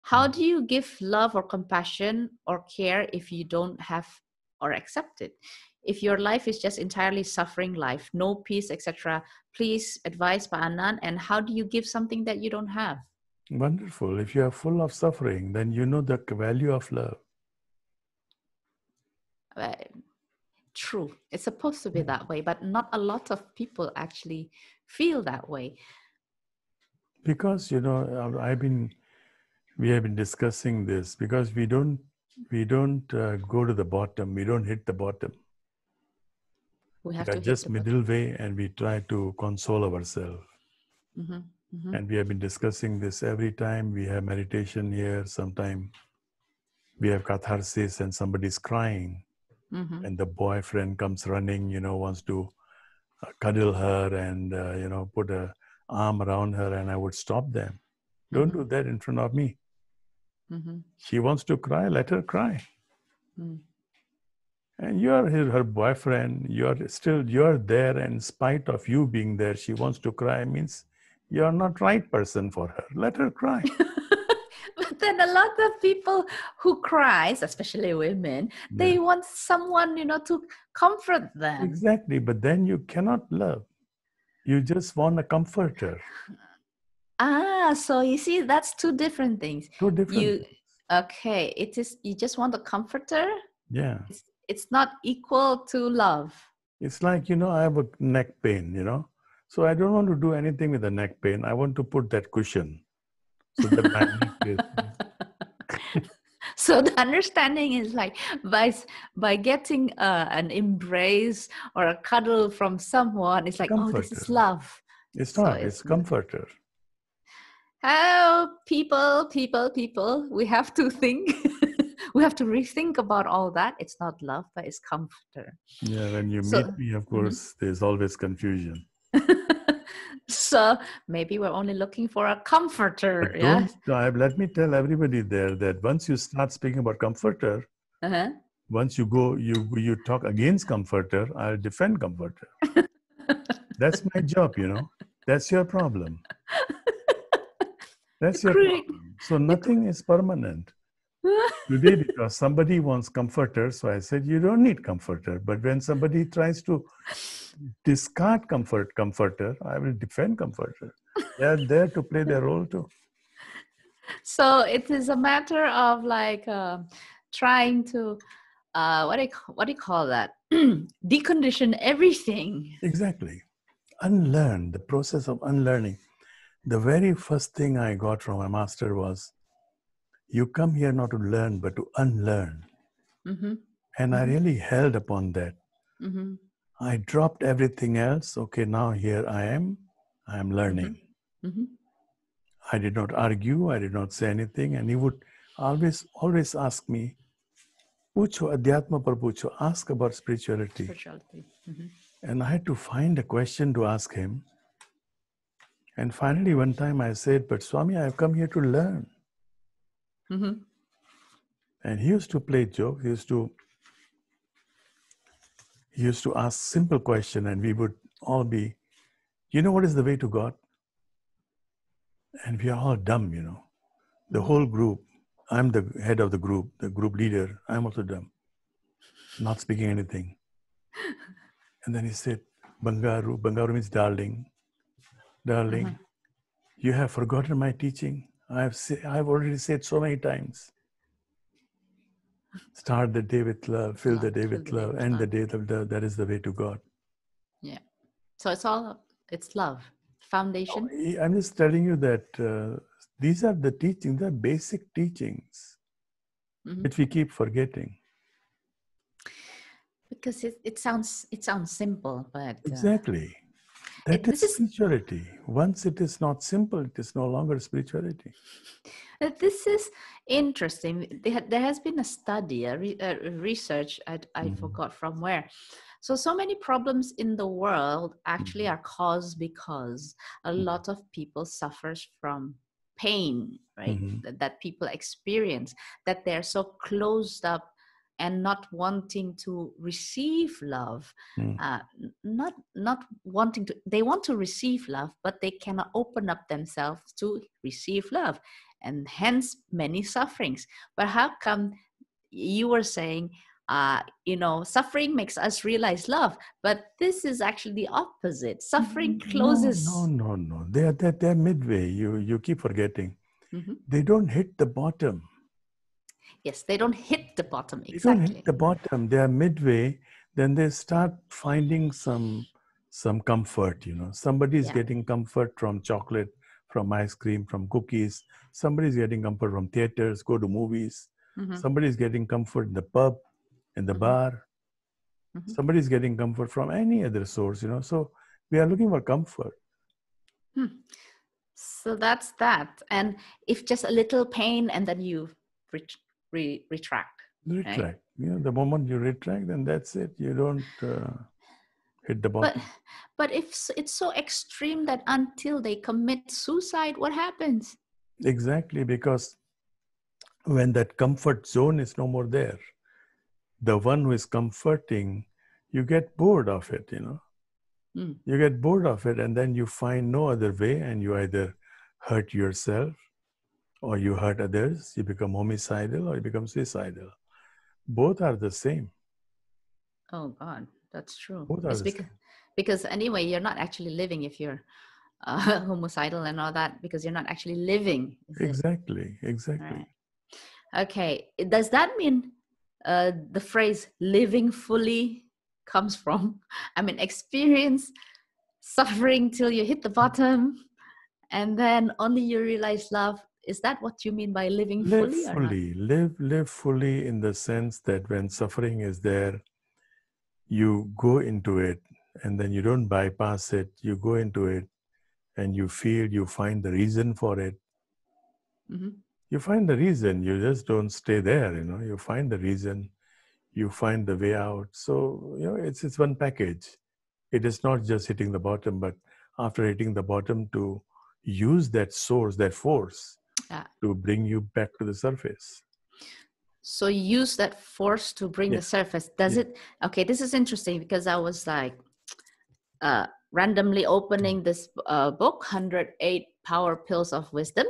How do you give love or compassion or care if you don't have or accept it? If your life is just entirely suffering life, no peace, etc., please advise Pak Anand. And how do you give something that you don't have? Wonderful. If you are full of suffering, then you know the value of love. Uh, True. It's supposed to be that way, but not a lot of people actually feel that way. Because, you know, we have been discussing this because we don't go to the bottom. We don't hit the bottom. We have We are to hit just the middle way, and we try to console ourselves. bottom. And we have been discussing this every time we have meditation here. Sometime we have catharsis and somebody's crying, and the boyfriend comes running, you know, wants to cuddle her and, you know, put a arm around her, and I would stop them. Don't do that in front of me. She wants to cry, let her cry. And you are her boyfriend, you're there, and in spite of you being there, she wants to cry, means you're not right person for her. Let her cry. But then a lot of people who cries, especially women, they want someone, you know, to comfort them. Exactly, but then you cannot love. You just want a comforter. So you see, that's two different things. Two different things. Okay, it is, you just want a comforter? Yeah. It's not equal to love. It's like, you know, I have a neck pain, you know. So I don't want to do anything with the neck pain. I want to put that cushion so that my neck is... So the understanding is like by getting an embrace or a cuddle from someone, it's like, comforter. Oh, this is love. It's not, it's comforter. Oh, people, we have to think. We have to rethink about all that. It's not love, but it's comforter. Yeah, when you meet me, of course, there's always confusion. So maybe we're only looking for a comforter. But let me tell everybody there that once you start speaking about comforter, once you go, you talk against comforter, I'll defend comforter. That's my job, you know. That's your problem. That's your problem. So nothing is permanent. Today, because somebody wants comforter, so I said, you don't need comforter. But when somebody tries to discard comforter, I will defend comforter. They are there to play their role too. So it is a matter of like trying to, what do you call that? Decondition everything. Exactly. Unlearn, the process of unlearning. The very first thing I got from my master was, you come here not to learn, but to unlearn. And I really held upon that. I dropped everything else. Okay, now here I am learning. I did not argue. I did not say anything. And he would always ask me, Pucho, Adhyatma par pucho, ask about spirituality. And I had to find a question to ask him. And finally, one time I said, but Swami, I have come here to learn. And he used to play jokes. He used to ask simple question, and we would all be, you know what is the way to God? And we are all dumb, you know. The whole group, I'm the head of the group leader, I'm also dumb, not speaking anything. And then he said, Bangaru means darling, you have forgotten my teaching. I've already said so many times. Start the day with love, fill the day with love, end the day with love. That is the way to God. Yeah. So it's love. Foundation. I'm just telling you that these are the teachings, the basic teachings, which we keep forgetting. Because it sounds simple, but exactly. That is spirituality. Once it is not simple, it is no longer spirituality. This is interesting. There has been a study, a research, I forgot from where. So many problems in the world actually are caused because a lot of people suffers from pain, right? That people experience, that they're so closed up and not wanting to receive love, not wanting to, they want to receive love, but they cannot open up themselves to receive love. and hence many sufferings. But how come you were saying, suffering makes us realize love, but this is actually the opposite. Suffering closes. No. They're midway. You keep forgetting. Mm-hmm. They don't hit the bottom. Yes, they don't hit the bottom. They Exactly. don't hit the bottom. They are midway. Then they start finding some comfort. Somebody's getting comfort from chocolate, from ice cream, from cookies. Somebody's getting comfort from theaters, go to movies. Mm-hmm. Somebody's getting comfort in the pub, in the bar. Mm-hmm. Somebody's getting comfort from any other source. So we are looking for comfort. So that's that. And if just a little pain, and then you retract. Retract. Right? The moment you retract, then that's it. You don't hit the bottom. But if it's so extreme that until they commit suicide, what happens? Exactly, because when that comfort zone is no more there, the one who is comforting, you get bored of it, You get bored of it, and then you find no other way, and you either hurt yourself or you hurt others. You become homicidal or you become suicidal. Both are the same. Oh God, that's true. Both are because anyway, you're not actually living if you're homicidal and all that, because you're not actually living. Exactly. Right. Okay. Does that mean the phrase living fully comes from, experience suffering till you hit the bottom and then only you realize love? Is that what you mean by living fully or not? Live fully in the sense that when suffering is there, you go into it, and then you don't bypass it. You go into it and you find the reason for it. Mm-hmm. You find the reason. You just don't stay there, You find the reason. You find the way out. So, it's one package. It is not just hitting the bottom, but after hitting the bottom, to use that source, that force, to bring you back to the surface. So use that force to bring the surface. Does it? Okay, this is interesting because I was like randomly opening this book, 108 Power Pills of Wisdom.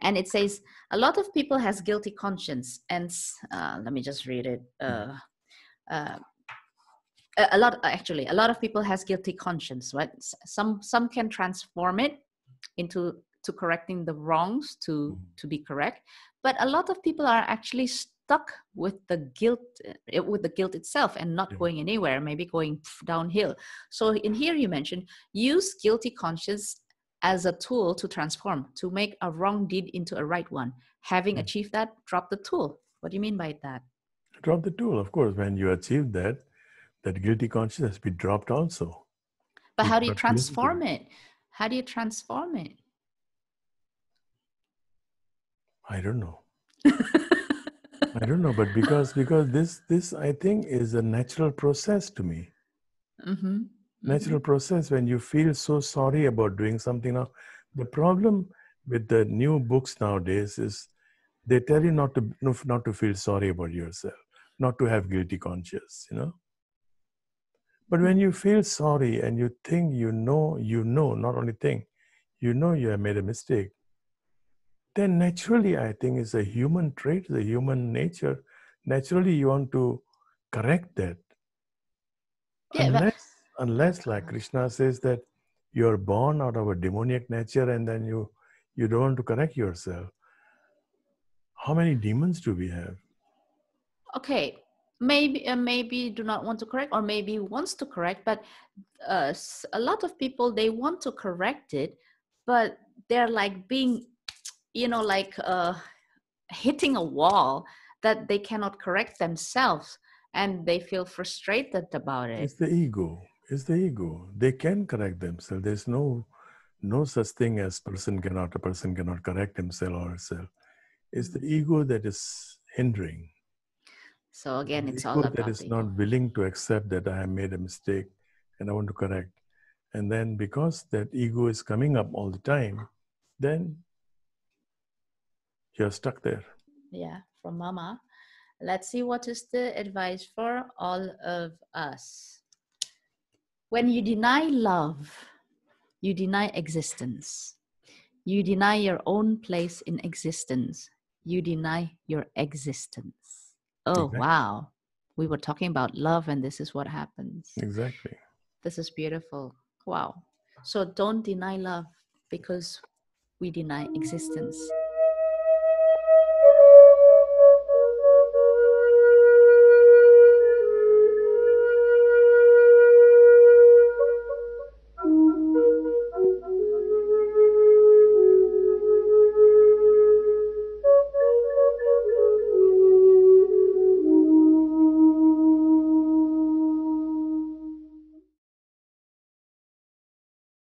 And it says, a lot of people has guilty conscience. And let me just read it. A lot of people has guilty conscience, right? Some can transform it into correcting the wrongs to be correct, but a lot of people are actually stuck with the guilt itself and not going anywhere, maybe going downhill. So in here you mentioned use guilty conscience as a tool to transform, to make a wrong deed into a right one. Having achieved that, drop the tool. What do you mean by that? Drop the tool, of course. When you achieve that guilty conscience has been dropped also. But how do you transform it? How do you transform it? I don't know. I don't know, but because this I think is a natural process to me. Mm-hmm. Natural process when you feel so sorry about doing something. Now, the problem with the new books nowadays is they tell you not to feel sorry about yourself, not to have guilty conscience, But when you feel sorry and you think not only think, you have made a mistake, then naturally, I think it's a human trait, the human nature. Naturally, you want to correct that. Yeah, unless, like Krishna says, that you're born out of a demoniac nature and then you don't want to correct yourself. How many demons do we have? Okay, maybe do not want to correct, or maybe wants to correct, but a lot of people, they want to correct it, but they're like being, hitting a wall that they cannot correct themselves, and they feel frustrated about it. It's the ego. They can correct themselves. There's no such thing as a person cannot correct himself or herself. It's the ego that is hindering. So again, it's all about that is not willing to accept that I have made a mistake and I want to correct. And then because that ego is coming up all the time, then you're stuck there. Yeah, from Mama. Let's see what is the advice for all of us. When you deny love, you deny existence. You deny your own place in existence. You deny your existence. Oh, Exactly. wow. We were talking about love, and this is what happens. Exactly. This is beautiful. Wow. So don't deny love because we deny existence.